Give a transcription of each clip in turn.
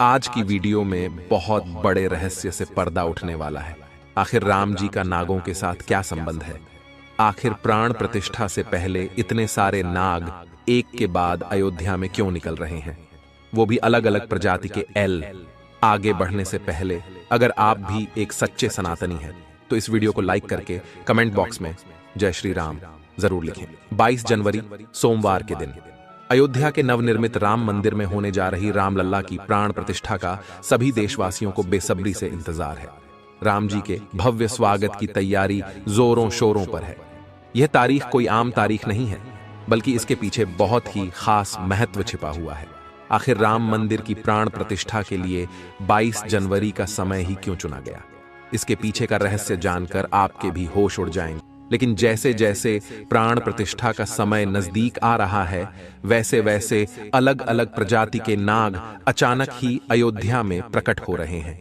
आज की वीडियो में बहुत बड़े रहस्य से पर्दा उठने वाला है। आखिर राम जी का नागों के साथ क्या संबंध है? आखिर प्राण प्रतिष्ठा से पहले इतने सारे नाग एक के बाद अयोध्या में क्यों निकल रहे हैं, वो भी अलग अलग प्रजाति के एल। आगे बढ़ने से पहले अगर आप भी एक सच्चे सनातनी हैं तो इस वीडियो को लाइक करके कमेंट बॉक्स में जय श्री राम जरूर लिखें। 22 जनवरी सोमवार के दिन अयोध्या के नवनिर्मित राम मंदिर में होने जा रही रामलला की प्राण प्रतिष्ठा का सभी देशवासियों को बेसब्री से इंतजार है। राम जी के भव्य स्वागत की तैयारी जोरों शोरों पर है। यह तारीख कोई आम तारीख नहीं है, बल्कि इसके पीछे बहुत ही खास महत्व छिपा हुआ है। आखिर राम मंदिर की प्राण प्रतिष्ठा के लिए 22 जनवरी का समय ही क्यों चुना गया? इसके पीछे का रहस्य जानकर आपके भी होश उड़ जाएंगे। लेकिन जैसे जैसे प्राण प्रतिष्ठा का समय नजदीक आ रहा है, वैसे वैसे अलग अलग प्रजाति के नाग अचानक ही अयोध्या में प्रकट हो रहे हैं,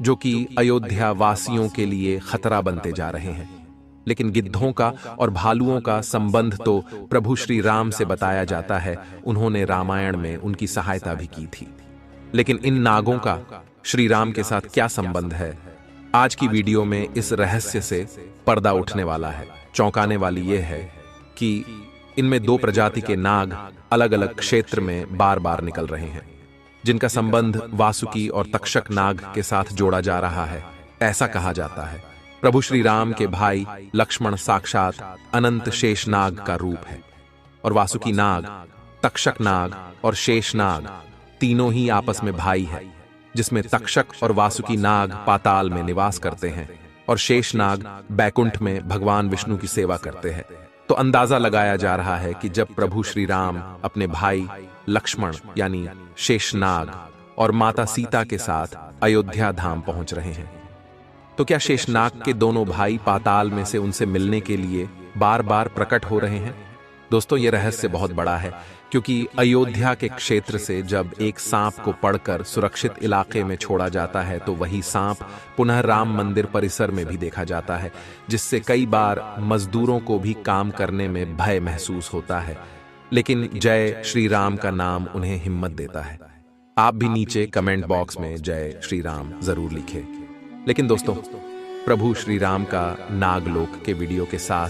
जो कि अयोध्या वासियों के लिए खतरा बनते जा रहे हैं। लेकिन गिद्धों का और भालुओं का संबंध तो प्रभु श्री राम से बताया जाता है। उन्होंने रामायण में उनकी सहायता भी की थी। लेकिन इन नागों का श्री राम के साथ क्या संबंध है? आज की वीडियो में इस रहस्य से पर्दा उठने वाला है। चौंकाने वाली यह है कि इनमें दो प्रजाति के नाग अलग अलग क्षेत्र में बार बार निकल रहे हैं, जिनका संबंध वासुकी और तक्षक नाग के साथ जोड़ा जा रहा है। ऐसा कहा जाता है प्रभु श्री राम के भाई लक्ष्मण साक्षात अनंत शेष नाग का रूप है, और वासुकी नाग, तक्षक नाग और शेष नाग तीनों ही आपस में भाई है, जिसमें तक्षक और वासुकी नाग पाताल में निवास करते हैं और शेष नाग बैकुंठ में भगवान विष्णु की सेवा करते हैं। तो अंदाजा लगाया जा रहा है कि जब प्रभु श्री राम अपने भाई लक्ष्मण यानी शेषनाग और माता सीता के साथ अयोध्या धाम पहुंच रहे हैं, तो क्या शेषनाग के दोनों भाई पाताल में से उनसे मिलने के लिए बार बार प्रकट हो रहे हैं? दोस्तों, यह रहस्य बहुत बड़ा है, क्योंकि अयोध्या के क्षेत्र से जब एक सांप को पकड़कर सुरक्षित इलाके में छोड़ा जाता है, तो वही सांप पुनः राम मंदिर परिसर में भी देखा जाता है, जिससे कई बार मजदूरों को भी काम करने में भय महसूस होता है। लेकिन जय श्री राम का नाम उन्हें हिम्मत देता है। आप भी नीचे कमेंट बॉक्स में जय श्री राम जरूर लिखें। लेकिन दोस्तों, प्रभु श्री राम का नागलोक के वीडियो के साथ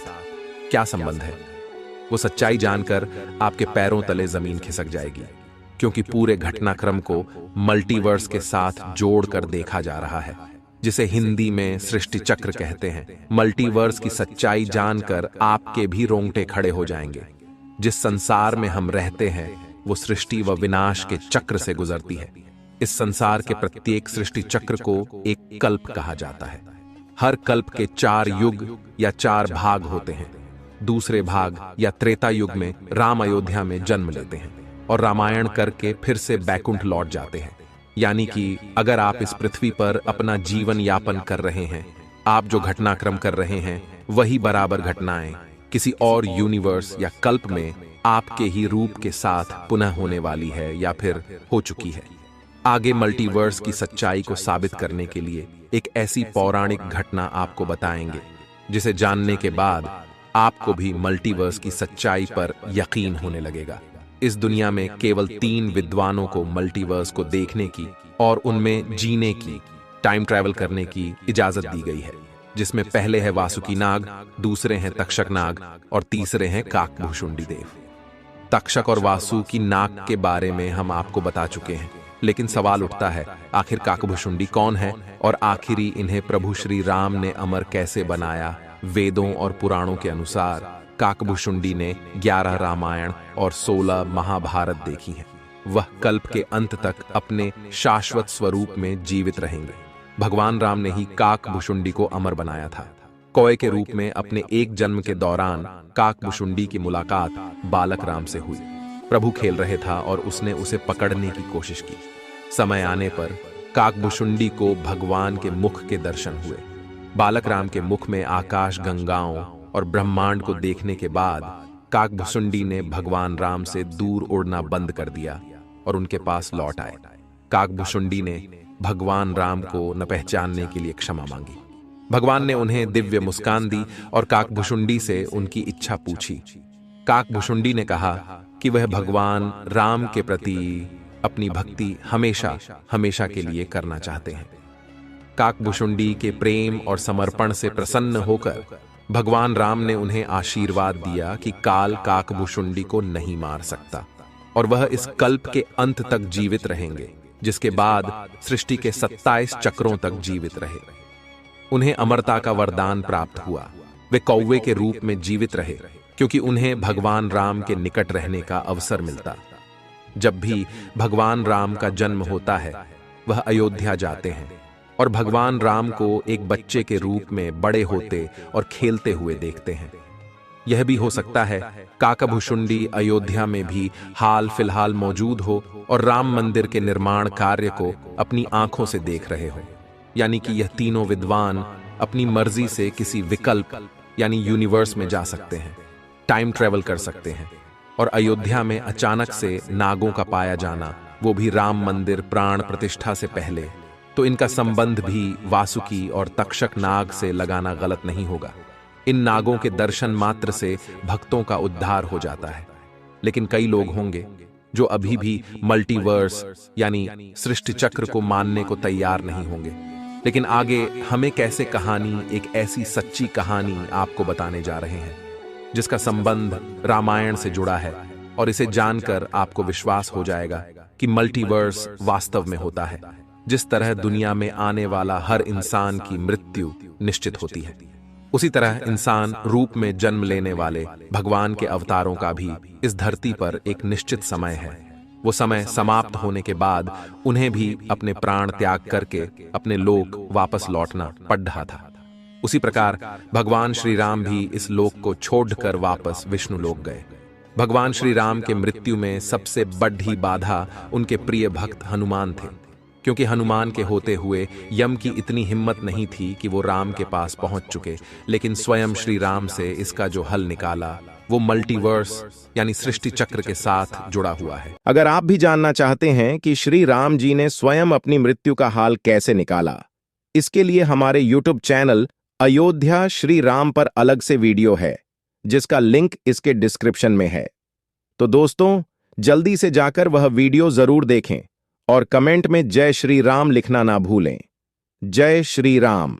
क्या संबंध है? वो सच्चाई जानकर आपके पैरों तले जमीन खिसक जाएगी, क्योंकि पूरे घटनाक्रम को मल्टीवर्स के साथ जोड़कर देखा जा रहा है, जिसे हिंदी में सृष्टि चक्र कहते हैं। मल्टीवर्स की सच्चाई जानकर आपके भी रोंगटे खड़े हो जाएंगे। जिस संसार में हम रहते हैं वो सृष्टि व विनाश के चक्र से गुजरती है। इस संसार के प्रत्येक सृष्टि चक्र को एक कल्प कहा जाता है। हर कल्प के 4 युग या 4 भाग होते हैं। दूसरे भाग या त्रेता युग में राम अयोध्या में जन्म लेते हैं और रामायण करके फिर से बैकुंठ लौट जाते हैं। यानी कि अगर आप इस पृथ्वी पर अपना जीवन यापन कर रहे हैं, आप जो घटनाक्रम कर रहे हैं वही बराबर घटनाएं किसी और यूनिवर्स या कल्प में आपके ही रूप के साथ पुनः होने वाली है या फिर हो चुकी है। आगे मल्टीवर्स की सच्चाई को साबित करने के लिए एक ऐसी पौराणिक घटना आपको बताएंगे, जिसे जानने के बाद आपको भी मल्टीवर्स की सच्चाई पर यकीन होने लगेगा। इस दुनिया में केवल 3 विद्वानों को मल्टीवर्स को देखने की और उनमें जीने की, टाइम ट्रैवल करने की इजाजत दी गई है, जिसमें पहले है वासुकी नाग, दूसरे हैं तक्षक नाग और तीसरे हैं काकभूषुंडी देव। तक्षक और वासुकी नाग के बारे में हम आपको बता चुके हैं, लेकिन सवाल उठता है, आखिर काकभूषुंडी कौन है और आखिरी इन्हें प्रभु श्री राम ने अमर कैसे बनाया? वेदों और पुराणों के अनुसार काकभूषुंडी ने 11 रामायण और 16 महाभारत देखी हैं। वह कल्प के अंत तक अपने शाश्वत स्वरूप में जीवित रहेंगे। भगवान राम ने ही काकभूषुंडी को अमर बनाया था। कौए के रूप में अपने एक जन्म के दौरान काकभूषुंडी की मुलाकात बालक राम से हुई। प्रभु खेल रहे था और उसने उसे पकड़ने की कोशिश की। समय आने पर काकभूषुंडी को भगवान के मुख के दर्शन हुए। बालक राम के मुख में आकाश गंगाओं और ब्रह्मांड को देखने के बाद काकभूषुंडी ने भगवान राम से दूर उड़ना बंद कर दिया और उनके पास लौट आए। काकभूषुंडी ने भगवान राम को न पहचानने के लिए क्षमा मांगी। भगवान ने उन्हें दिव्य मुस्कान दी और काकभूषुंडी से उनकी इच्छा पूछी। काकभूषुंडी ने कहा कि वह भगवान राम के प्रति अपनी भक्ति हमेशा हमेशा के लिए करना चाहते हैं। काकभुशुंडी के प्रेम और समर्पण से प्रसन्न होकर भगवान राम ने उन्हें आशीर्वाद दिया कि काल काकभुशुंडी को नहीं मार सकता और वह इस कल्प के अंत तक जीवित रहेंगे, जिसके बाद सृष्टि के 27 चक्रों तक जीवित रहे। उन्हें अमरता का वरदान प्राप्त हुआ। वे कौवे के रूप में जीवित रहे क्योंकि उन्हें भगवान राम के निकट रहने का अवसर मिलता। जब भी भगवान राम का जन्म होता है, वह अयोध्या जाते हैं और भगवान राम को एक बच्चे के रूप में बड़े होते और खेलते हुए देखते हैं। यह भी हो सकता है काकभुशुंडी अयोध्या में भी हाल फिलहाल मौजूद हो और राम मंदिर के निर्माण कार्य को अपनी आंखों से देख रहे हो, यानी कि यह तीनों विद्वान अपनी मर्जी से किसी विकल्प यानी यूनिवर्स में जा सकते हैं, टाइम ट्रेवल कर सकते हैं। और अयोध्या में अचानक से नागों का पाया जाना, वो भी राम मंदिर प्राण प्रतिष्ठा से पहले, तो इनका संबंध भी वासुकी और तक्षक नाग से लगाना गलत नहीं होगा। इन नागों के दर्शन मात्र से भक्तों का उद्धार हो जाता है। लेकिन कई लोग होंगे जो अभी भी मल्टीवर्स यानी सृष्टि चक्र को मानने को तैयार नहीं होंगे। लेकिन आगे हमें कैसे कहानी, एक ऐसी सच्ची कहानी आपको बताने जा रहे हैं जिसका संबंध रामायण से जुड़ा है, और इसे जानकर आपको विश्वास हो जाएगा कि मल्टीवर्स वास्तव में होता है। जिस तरह दुनिया में आने वाला हर इंसान की मृत्यु निश्चित होती है, उसी तरह इंसान रूप में जन्म लेने वाले भगवान के अवतारों का भी इस धरती पर एक निश्चित समय है। वो समय समाप्त होने के बाद उन्हें भी अपने प्राण त्याग करके अपने लोक वापस लौटना पड़ रहा था। उसी प्रकार भगवान श्री राम भी इस लोक को छोड़कर वापस विष्णु लोक गए। भगवान श्री राम के मृत्यु में सबसे बड़ी बाधा उनके प्रिय भक्त हनुमान थे, क्योंकि हनुमान के होते हुए यम की इतनी हिम्मत नहीं थी कि वो राम के पास पहुंच चुके। लेकिन स्वयं श्री राम से इसका जो हल निकाला वो मल्टीवर्स यानी सृष्टि चक्र के साथ जुड़ा हुआ है। अगर आप भी जानना चाहते हैं कि श्री राम जी ने स्वयं अपनी मृत्यु का हाल कैसे निकाला, इसके लिए हमारे YouTube चैनल अयोध्या श्री राम पर अलग से वीडियो है, जिसका लिंक इसके डिस्क्रिप्शन में है। तो दोस्तों, जल्दी से जाकर वह वीडियो जरूर देखें और कमेंट में जय श्री राम लिखना ना भूलें। जय श्री राम।